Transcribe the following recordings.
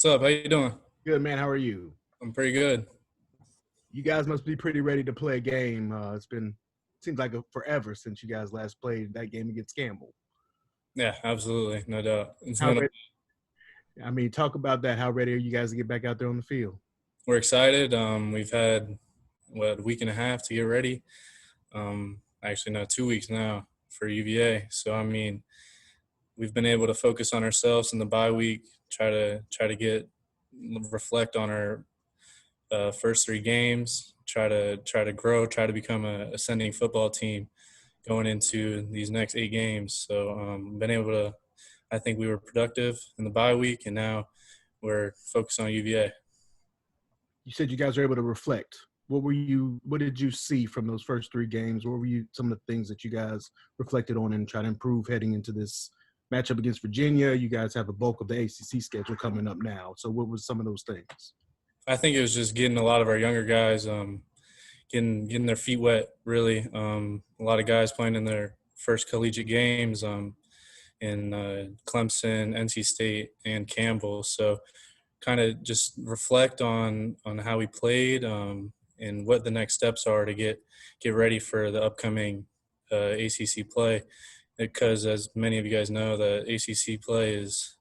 What's up? How you doing? Good, man. How are you? I'm pretty good. You guys must be pretty ready to play a game. Seems like forever since you guys last played that game against Campbell. Yeah, absolutely, no doubt. It's How been ready? Talk about that. How ready are you guys to get back out there on the field? we're excited. We've had a week and a half to get ready. Actually, no, 2 weeks now for UVA. So we've been able to focus on ourselves in the bye week. Try to get reflect on our first three games. Try to grow. Try to become a ascending football team going into these next 8 games. So been able to. I think we were productive in the bye week, and now we're focused on UVA. You said you guys were able to reflect. What did you see from those first three games? What were some of the things that you guys reflected on and try to improve heading into this matchup against Virginia? You guys have a bulk of the ACC schedule coming up now. So what were some of those things? I think it was just getting a lot of our younger guys getting their feet wet. Really, a lot of guys playing in their first collegiate games in Clemson, NC State, and Campbell. So kind of just reflect on how we played and what the next steps are to get ready for the upcoming ACC play. Because as many of you guys know, the ACC play it's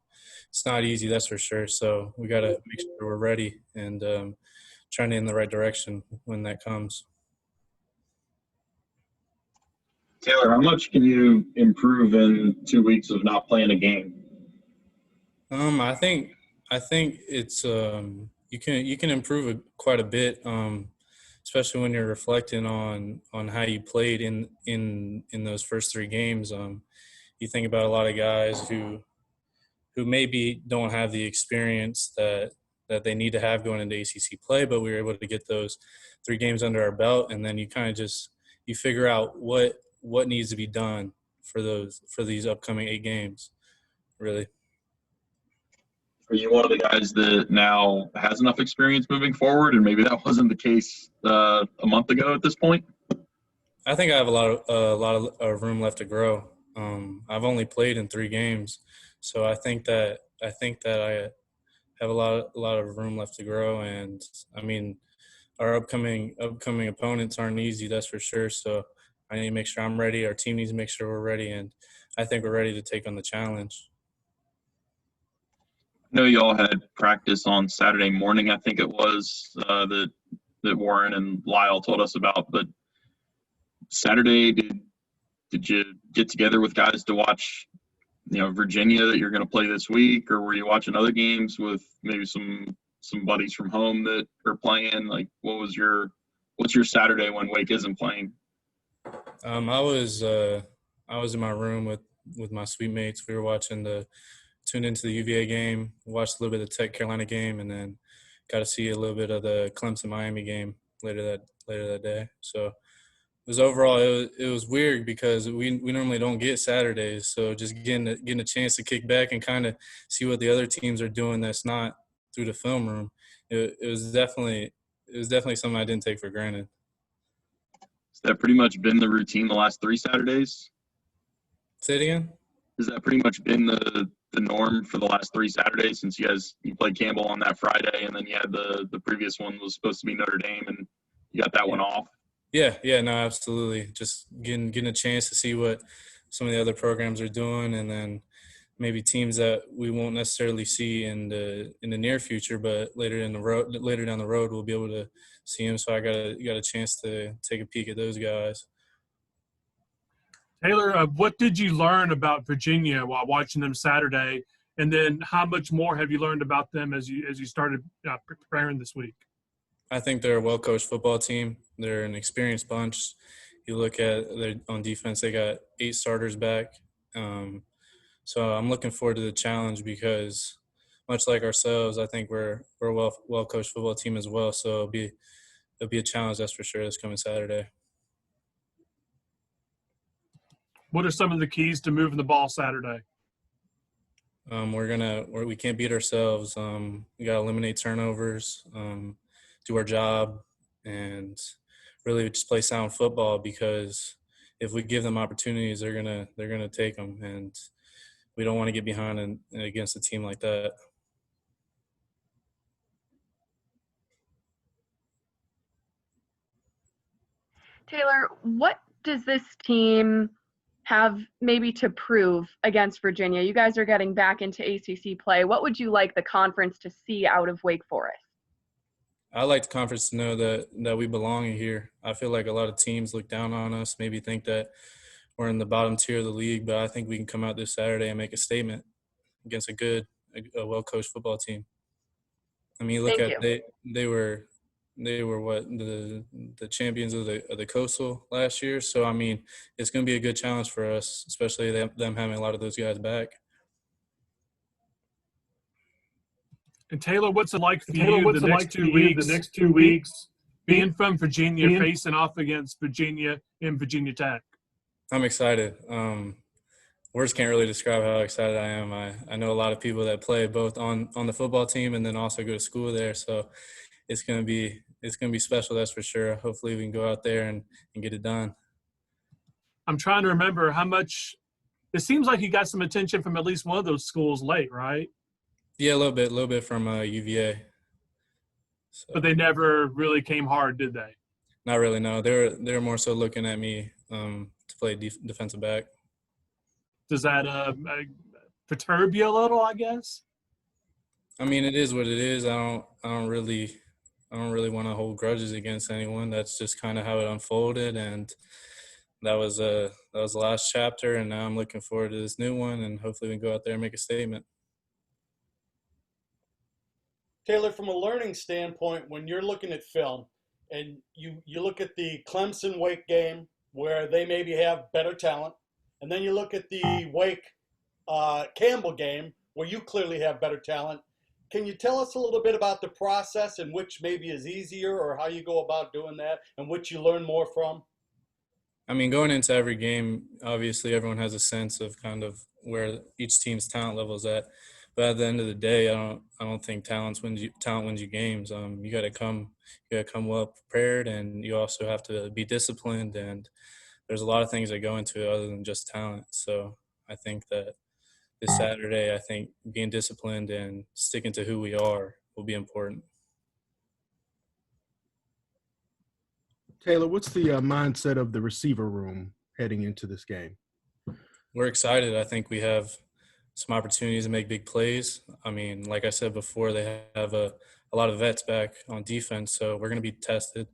not easy, that's for sure. So we got to make sure we're ready and trending in the right direction when that comes. Taylor, how much can you improve in 2 weeks of not playing a game? I think it's you can improve it quite a bit, especially when you're reflecting on how you played in those first three games. You think about a lot of guys who maybe don't have the experience that they need to have going into ACC play, but we were able to get those 3 games under our belt, and then you kind of just you figure out what needs to be done for these upcoming 8 games, really. Are you one of the guys that now has enough experience moving forward, and maybe that wasn't the case a month ago at this point? I think I have a lot of room left to grow. I've only played in 3 games, so I think that I have a lot of room left to grow. And our upcoming opponents aren't easy, that's for sure. So I need to make sure I'm ready. Our team needs to make sure we're ready, and I think we're ready to take on the challenge. I know you all had practice on Saturday morning, I think it was, that Warren and Lyle told us about. But Saturday, did you get together with guys to watch, Virginia that you're going to play this week, or were you watching other games with maybe some buddies from home that are playing? Like, what's your Saturday when Wake isn't playing? I was in my room with my suite mates. We were tuned into the UVA game, watched a little bit of the Tech Carolina game, and then got to see a little bit of the Clemson Miami game later that day. So it was weird because we normally don't get Saturdays. So just getting a chance to kick back and kind of see what the other teams are doing that's not through the film room. It was definitely something I didn't take for granted. Has that pretty much been the routine the last 3 Saturdays? Say it again? Has that pretty much been the norm for the last 3 Saturdays, since you played Campbell on that Friday, and then you had the previous one was supposed to be Notre Dame, and you got that one off? Yeah, no, absolutely. Just getting a chance to see what some of the other programs are doing, and then maybe teams that we won't necessarily see in the near future, but later down the road, we'll be able to see them. So I got a chance to take a peek at those guys. Taylor, what did you learn about Virginia while watching them Saturday? And then how much more have you learned about them as you started preparing this week? I think they're a well-coached football team. They're an experienced bunch. You look at on defense, they got 8 starters back. So I'm looking forward to the challenge because, much like ourselves, I think we're a well-coached football team as well. So it'll be a challenge, that's for sure, this coming Saturday. What are some of the keys to moving the ball Saturday? We can't beat ourselves. We got to eliminate turnovers, do our job, and really just play sound football, because if we give them opportunities, they're gonna take them, and we don't want to get behind against a team like that. Taylor, what does this team have maybe to prove against Virginia? You guys are getting back into ACC play. What would you like the conference to see out of Wake Forest? I like the conference to know that we belong in here. I feel like a lot of teams look down on us, maybe think that we're in the bottom tier of the league, but I think we can come out this Saturday and make a statement against a well-coached football team. I mean, look Thank at you. they were what the champions of the Coastal last year. So I mean, it's going to be a good challenge for us, especially them having a lot of those guys back. And Taylor, what's it like for you the next 2 weeks, being from Virginia, facing off against Virginia in Virginia Tech? I'm excited. Words can't really describe how excited I am. I know a lot of people that play both on the football team and then also go to school there. So it's gonna be special, that's for sure. Hopefully we can go out there and get it done. I'm trying to remember how much – it seems like you got some attention from at least one of those schools late, right? Yeah, a little bit from UVA. So, but they never really came hard, did they? Not really, no. They were more so looking at me to play defensive back. Does that perturb you a little, I guess? I mean, it is what it is. I don't really want to hold grudges against anyone. That's just kind of how it unfolded, and that was the last chapter. And now I'm looking forward to this new one, and hopefully we can go out there and make a statement. Taylor, from a learning standpoint, when you're looking at film and you look at the Clemson-Wake game where they maybe have better talent, and then you look at the Wake-Campbell game where you clearly have better talent, can you tell us a little bit about the process and which maybe is easier or how you go about doing that and which you learn more from? I mean, going into every game, obviously everyone has a sense of kind of where each team's talent level is at. But at the end of the day, I don't think talent wins you games. You got to come well prepared, and you also have to be disciplined. And there's a lot of things that go into it other than just talent. So I think that this Saturday, I think being disciplined and sticking to who we are will be important. Taylor, what's the mindset of the receiver room heading into this game? We're excited. I think we have some opportunities to make big plays. I mean, like I said before, they have a lot of vets back on defense, so we're going to be tested.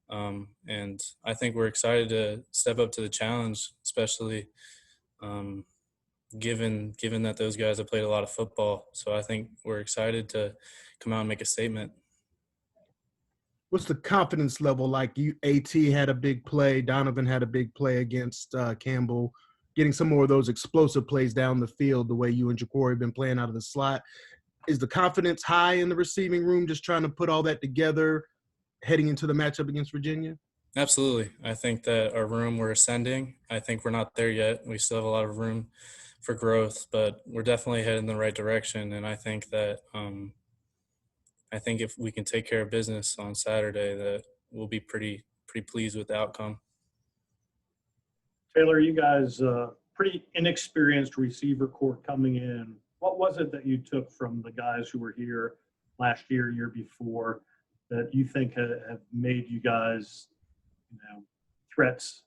And I think we're excited to step up to the challenge, especially given that those guys have played a lot of football. So I think we're excited to come out and make a statement. What's the confidence level like? AT had a big play. Donovan had a big play against Campbell. Getting some more of those explosive plays down the field the way you and Ja'Cory have been playing out of the slot. Is the confidence high in the receiving room, just trying to put all that together heading into the matchup against Virginia? Absolutely. I think that our room, we're ascending. I think we're not there yet. We still have a lot of room for growth, but we're definitely heading in the right direction. And I think that if we can take care of business on Saturday, that we'll be pretty pleased with the outcome. Taylor, you guys, pretty inexperienced receiver corps coming in. What was it that you took from the guys who were here last year before, that you think have made you guys, threats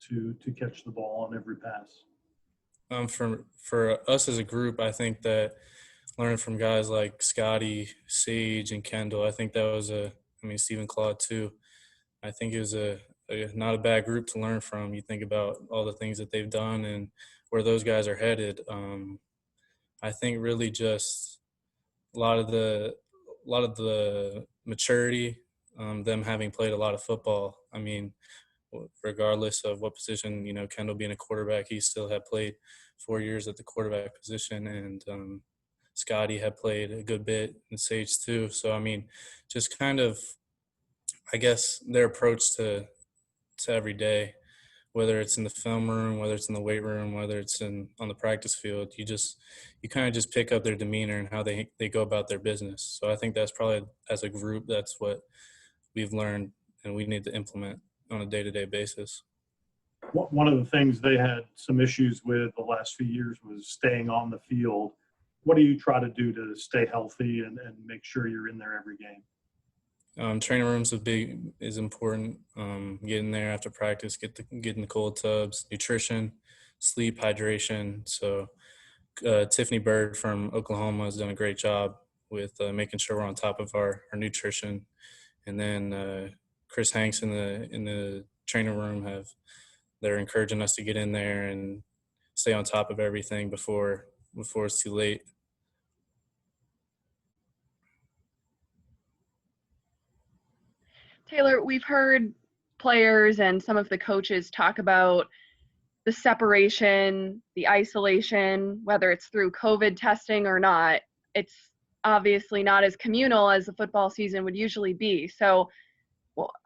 to catch the ball on every pass? For us as a group, I think that learning from guys like Scotty, Sage, and Kendall, I think that was Stephen Claude too. I think it was not a bad group to learn from. You think about all the things that they've done and where those guys are headed. I think really just a lot of the maturity, them having played a lot of football. I mean, regardless of what position, Kendall being a quarterback, he still had played 4 years at the quarterback position, and Scotty had played a good bit, and Sage too. So, I mean, just kind of, I guess, their approach to every day, whether it's in the film room, whether it's in the weight room, whether it's on the practice field, you kind of just pick up their demeanor and how they go about their business. So I think that's probably, as a group, that's what we've learned and we need to implement on a day-to-day basis. One of the things they had some issues with the last few years was staying on the field. What do you try to do to stay healthy and make sure you're in there every game? Training rooms is important. Getting there after practice, getting the cold tubs, nutrition, sleep, hydration. So Tiffany Bird from Oklahoma has done a great job with making sure we're on top of our nutrition. And then Chris Hanks in the training room they're encouraging us to get in there and stay on top of everything before it's too late. Taylor, we've heard players and some of the coaches talk about the separation, the isolation, whether it's through COVID testing or not. It's obviously not as communal as the football season would usually be. So,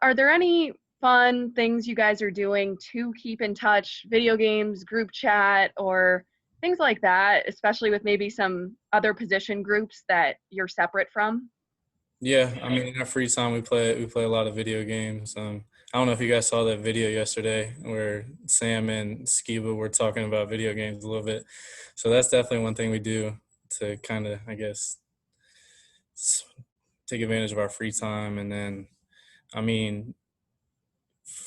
are there any fun things you guys are doing to keep in touch, video games, group chat, or things like that, especially with maybe some other position groups that you're separate from? Yeah, I mean, in our free time, we play a lot of video games. I don't know if you guys saw that video yesterday where Sam and Skiba were talking about video games a little bit. So that's definitely one thing we do to kind of, I guess, take advantage of our free time. And then, I mean,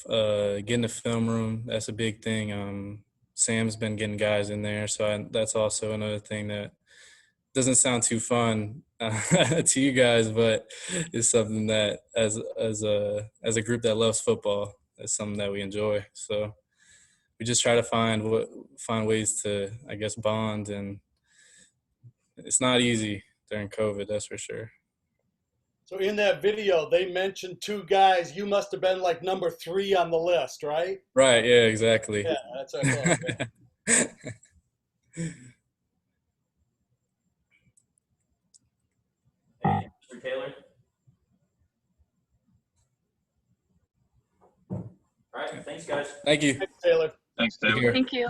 getting the film room, that's a big thing. Sam's been getting guys in there, so that's also another thing that doesn't sound too fun to you guys, but it's something that as a group that loves football, it's something that we enjoy. So we just try to find ways to, I guess, bond, and it's not easy during COVID, that's for sure. So in that video, they mentioned two guys. You must have been like number 3 on the list, right? Right. Yeah. Exactly. Yeah, that's what I thought. Yeah. Hey, Mr. Taylor. All right, thanks, guys. Thank you. Thanks, Taylor. Thanks, Taylor. Take care. Thank you.